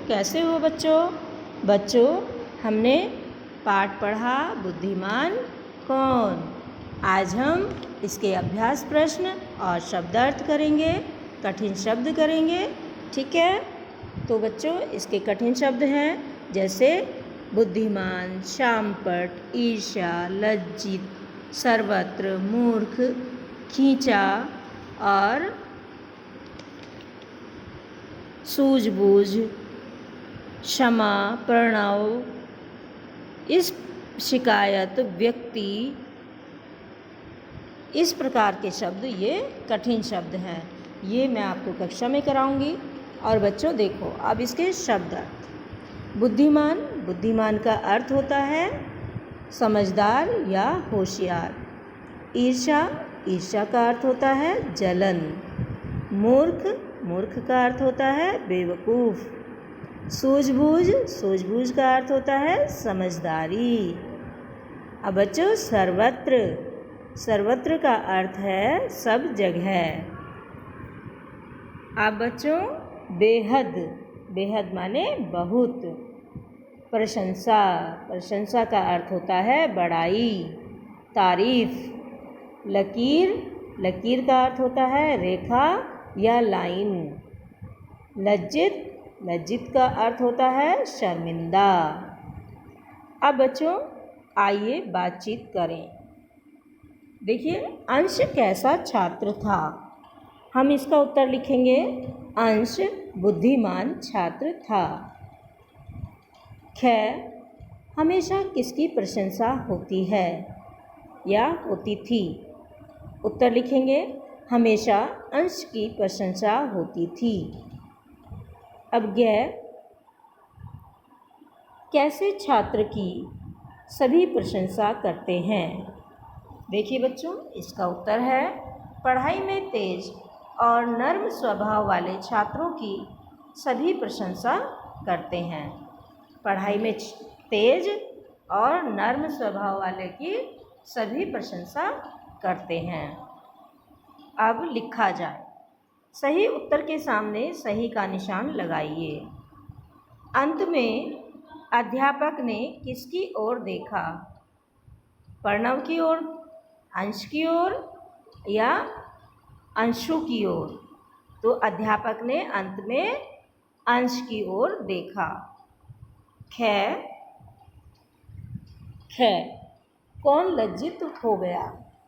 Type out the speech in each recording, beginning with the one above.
कैसे हो बच्चों? बच्चों, हमने पाठ पढ़ा बुद्धिमान कौन। आज हम इसके अभ्यास प्रश्न और शब्दार्थ करेंगे, कठिन शब्द करेंगे। ठीक है? तो बच्चों, इसके कठिन शब्द हैं जैसे बुद्धिमान, शामपट, ईर्ष्या, लज्जित, सर्वत्र, मूर्ख, खींचा और सूझबूझ, क्षमा, प्रणव, इस शिकायत, व्यक्ति, इस प्रकार के शब्द ये कठिन शब्द हैं। ये मैं आपको कक्षा में कराऊंगी। और बच्चों देखो अब इसके शब्द अर्थ। बुद्धिमान, बुद्धिमान का अर्थ होता है समझदार या होशियार। ईर्ष्या, ईर्ष्या का अर्थ होता है जलन। मूर्ख, मूर्ख का अर्थ होता है बेवकूफ़। सूझबूझ, सूझबूझ का अर्थ होता है समझदारी। अब बच्चों सर्वत्र, सर्वत्र का अर्थ है सब जगह। अब बच्चों बेहद, बेहद माने बहुत। प्रशंसा, प्रशंसा का अर्थ होता है बड़ाई, तारीफ। लकीर, लकीर का अर्थ होता है रेखा या लाइन। लज्जित, लज्जित का अर्थ होता है शर्मिंदा। अब बच्चों आइए बातचीत करें। देखिए अंश कैसा छात्र था? हम इसका उत्तर लिखेंगे अंश बुद्धिमान छात्र था। ख हमेशा किसकी प्रशंसा होती है या होती थी? उत्तर लिखेंगे हमेशा अंश की प्रशंसा होती थी। अब ग कैसे छात्र की सभी प्रशंसा करते हैं? देखिए बच्चों इसका उत्तर है पढ़ाई में तेज और नर्म स्वभाव वाले छात्रों की सभी प्रशंसा करते हैं। पढ़ाई में तेज और नर्म स्वभाव वाले की सभी प्रशंसा करते हैं। अब लिखा जाए। सही उत्तर के सामने सही का निशान लगाइए। अंत में अध्यापक ने किसकी ओर देखा? प्रणव की ओर, अंश की ओर या अंशु की ओर? तो अध्यापक ने अंत में अंश की ओर देखा। ख कौन लज्जित हो गया?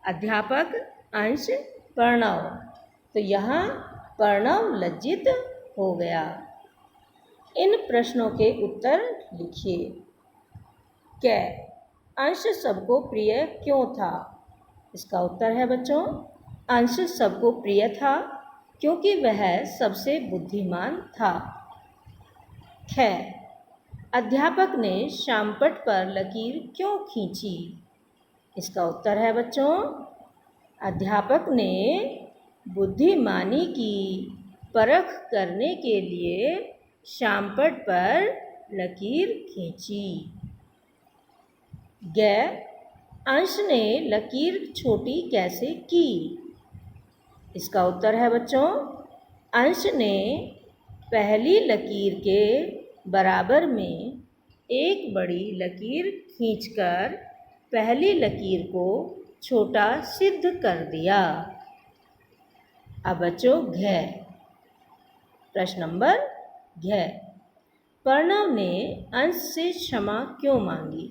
अध्यापक, अंश, प्रणव। तो यहाँ प्रणव लज्जित हो गया। इन प्रश्नों के उत्तर लिखिए। क अंश सबको प्रिय क्यों था? इसका उत्तर है बच्चों अंश सबको प्रिय था क्योंकि वह सबसे बुद्धिमान था। ख अध्यापक ने शामपट पर लकीर क्यों खींची? इसका उत्तर है बच्चों अध्यापक ने बुद्धिमानी की परख करने के लिए शामपट पर लकीर खींची। ग अंश ने लकीर छोटी कैसे की? इसका उत्तर है बच्चों अंश ने पहली लकीर के बराबर में एक बड़ी लकीर खींचकर पहली लकीर को छोटा सिद्ध कर दिया। अब बच्चों घ प्रश्न नंबर घ प्रणव ने अंश से क्षमा क्यों मांगी?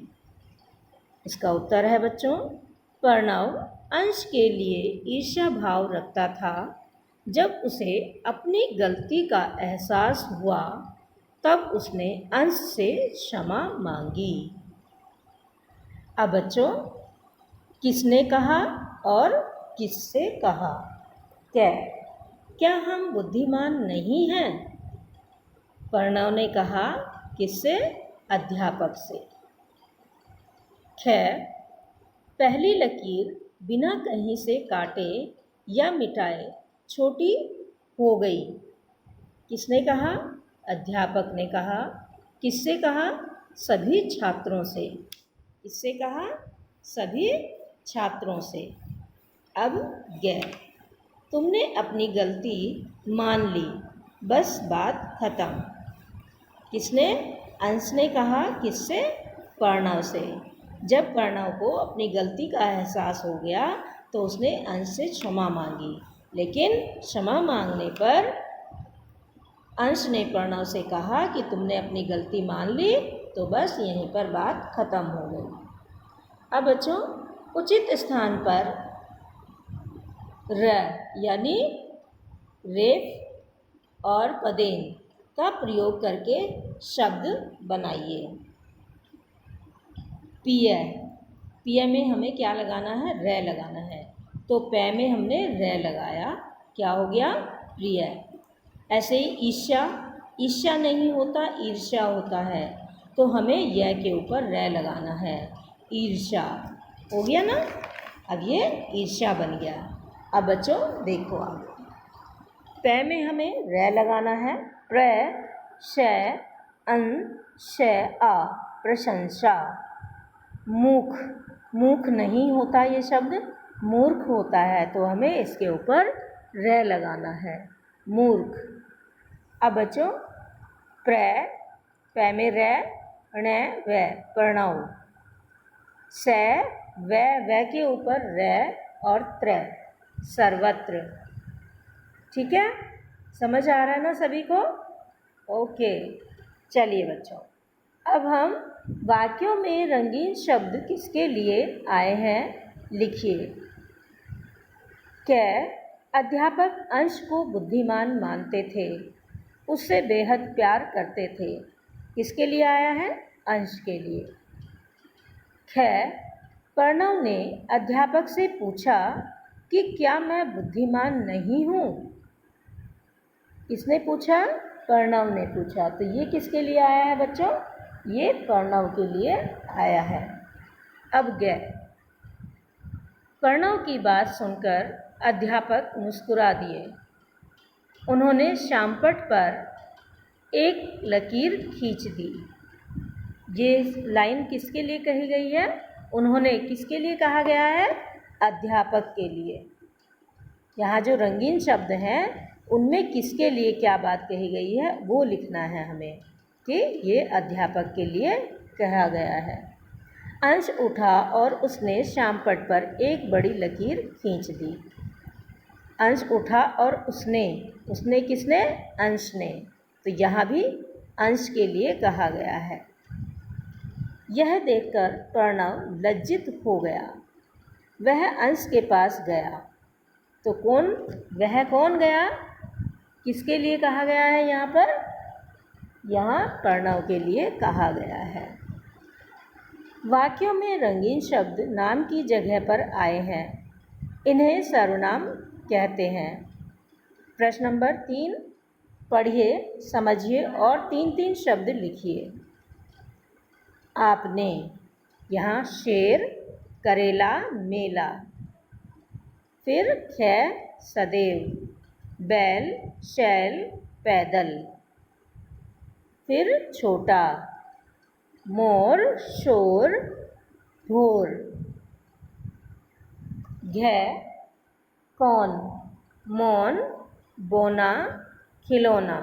इसका उत्तर है बच्चों प्रणव अंश के लिए ईर्ष्या भाव रखता था। जब उसे अपनी गलती का एहसास हुआ तब उसने अंश से क्षमा मांगी। अब बच्चों किसने कहा और किससे कहा? क्या हम बुद्धिमान नहीं हैं? प्रणव ने कहा किससे? अध्यापक से। ख पहली लकीर बिना कहीं से काटे या मिटाए छोटी हो गई। किसने कहा? अध्यापक ने कहा। किससे कहा? सभी छात्रों से। किससे कहा? सभी छात्रों से। अब ग तुमने अपनी गलती मान ली, बस बात खत्म। किसने? अंश ने कहा। किससे? प्रणव से। जब प्रणव को अपनी गलती का एहसास हो गया तो उसने अंश से क्षमा मांगी, लेकिन क्षमा मांगने पर अंश ने प्रणव से कहा कि तुमने अपनी गलती मान ली, तो बस यहीं पर बात खत्म हो गई। अब बच्चों, उचित स्थान पर र यानी रेफ और पदेन का प्रयोग करके शब्द बनाइए। पिय, पिय में हमें क्या लगाना है? रे लगाना है। तो पै में हमने रे लगाया, क्या हो गया? प्रिय। ऐसे ही ईर्ष्या, ईर्ष्या नहीं होता, ईर्ष्या होता है, तो हमें य के ऊपर रे लगाना है। ईर्ष्या हो गया ना। अब ये ईर्ष्या बन गया। अब बच्चों देखो आगे, पै में हमें रे लगाना है। प्र श अन श आ, प्रशंसा। मूख, मूख नहीं होता ये शब्द, मूर्ख होता है, तो हमें इसके ऊपर रे लगाना है। मूर्ख। अब बच्चों, पै में रे, ण व, प्रणव। स व के ऊपर रे और त्र, सर्वत्र। ठीक है, समझ आ रहा है ना सभी को? ओके, चलिए बच्चों, अब हम वाक्यों में रंगीन शब्द किसके लिए आए हैं लिखिए। क, अध्यापक अंश को बुद्धिमान मानते थे, उससे बेहद प्यार करते थे। किसके लिए आया है? अंश के लिए। ख, प्रणव ने अध्यापक से पूछा कि क्या मैं बुद्धिमान नहीं हूँ। किसने पूछा? प्रणव ने पूछा। तो ये किसके लिए आया है बच्चों? ये प्रणव के लिए आया है। अब ग, प्रणव की बात सुनकर अध्यापक मुस्कुरा दिए। उन्होंने श्यामपट्ट पर एक लकीर खींच दी। ये लाइन किसके लिए कही गई है? उन्होंने किसके लिए कहा गया है? अध्यापक के लिए। यहाँ जो रंगीन शब्द हैं उनमें किसके लिए क्या बात कही गई है वो लिखना है हमें, कि ये अध्यापक के लिए कहा गया है। अंश उठा और उसने श्यामपट्ट पर एक बड़ी लकीर खींच दी। अंश उठा और उसने किसने? अंश ने। तो यहाँ भी अंश के लिए कहा गया है। यह देखकर प्रणव लज्जित हो गया। वह अंश के पास गया। तो वह कौन गया? किसके लिए कहा गया है यहाँ पर? यहाँ प्रणव के लिए कहा गया है। वाक्यों में रंगीन शब्द नाम की जगह पर आए हैं, इन्हें सर्वनाम कहते हैं। प्रश्न नंबर 3, पढ़िए, समझिए और 3-3 शब्द लिखिए। आपने, यहाँ शेर, करेला, मेला। फिर ख, सदैव, बैल, शैल, पैदल। फिर छोटा, मोर, शोर, भोर। घ, कौन, मौन, बोना, खिलौना।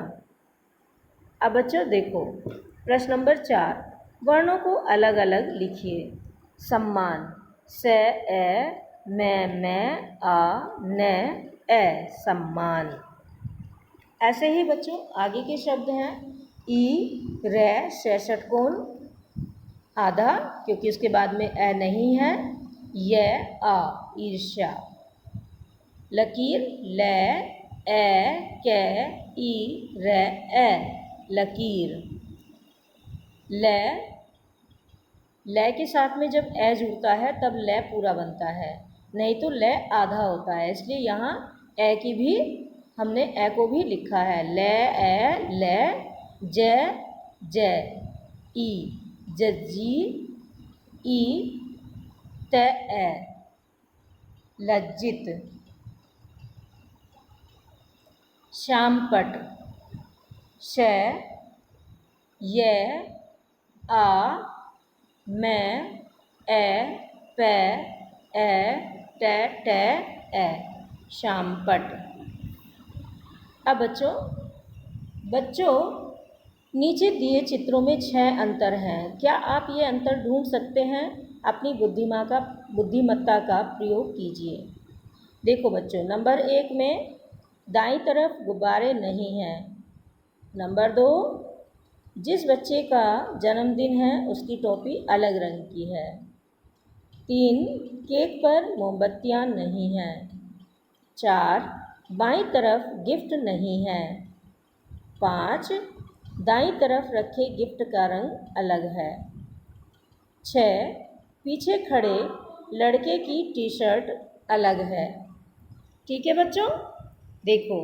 अब बच्चों देखो, प्रश्न नंबर 4, वर्णों को अलग अलग लिखिए। सम्मान, स, ए, मैं, आ, न, ए, सम्मान। ऐसे ही बच्चों आगे के शब्द हैं। ई, रे, श, षटकोण, आधा, क्योंकि उसके बाद में ए नहीं है। य, आ, ईर्ष्या। लकीर, ल, ए, क, ई, र, ए, लकीर। ल के साथ में जब ए जुड़ता है तब ल पूरा बनता है, नहीं तो ल आधा होता है, इसलिए यहाँ ए की भी हमने ए को भी लिखा है। ल, ए, ल, ज, ई, जजी, ई, त, ए, लज्जित। श्यामपट्ट, श, य, आ, मैं, ए, पै, ए, ट, ए, श्यामपट्ट। अब बच्चों नीचे दिए चित्रों में 6 अंतर हैं। क्या आप ये अंतर ढूंढ सकते हैं? अपनी बुद्धिमत्ता का प्रयोग कीजिए। देखो बच्चों, नंबर 1 में दाईं तरफ गुब्बारे नहीं हैं। नंबर 2, जिस बच्चे का जन्मदिन है उसकी टोपी अलग रंग की है। 3, केक पर मोमबत्तियाँ नहीं हैं। 4, बाईं तरफ गिफ्ट नहीं है। 5, दाईं तरफ रखे गिफ्ट का रंग अलग है। 6, पीछे खड़े लड़के की टी शर्ट अलग है। ठीक है बच्चों, देखो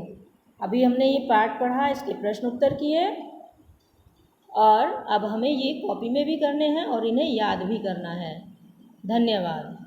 अभी हमने ये पाठ पढ़ा, इसके प्रश्न उत्तर किए और अब हमें ये कॉपी में भी करने हैं और इन्हें याद भी करना है। धन्यवाद।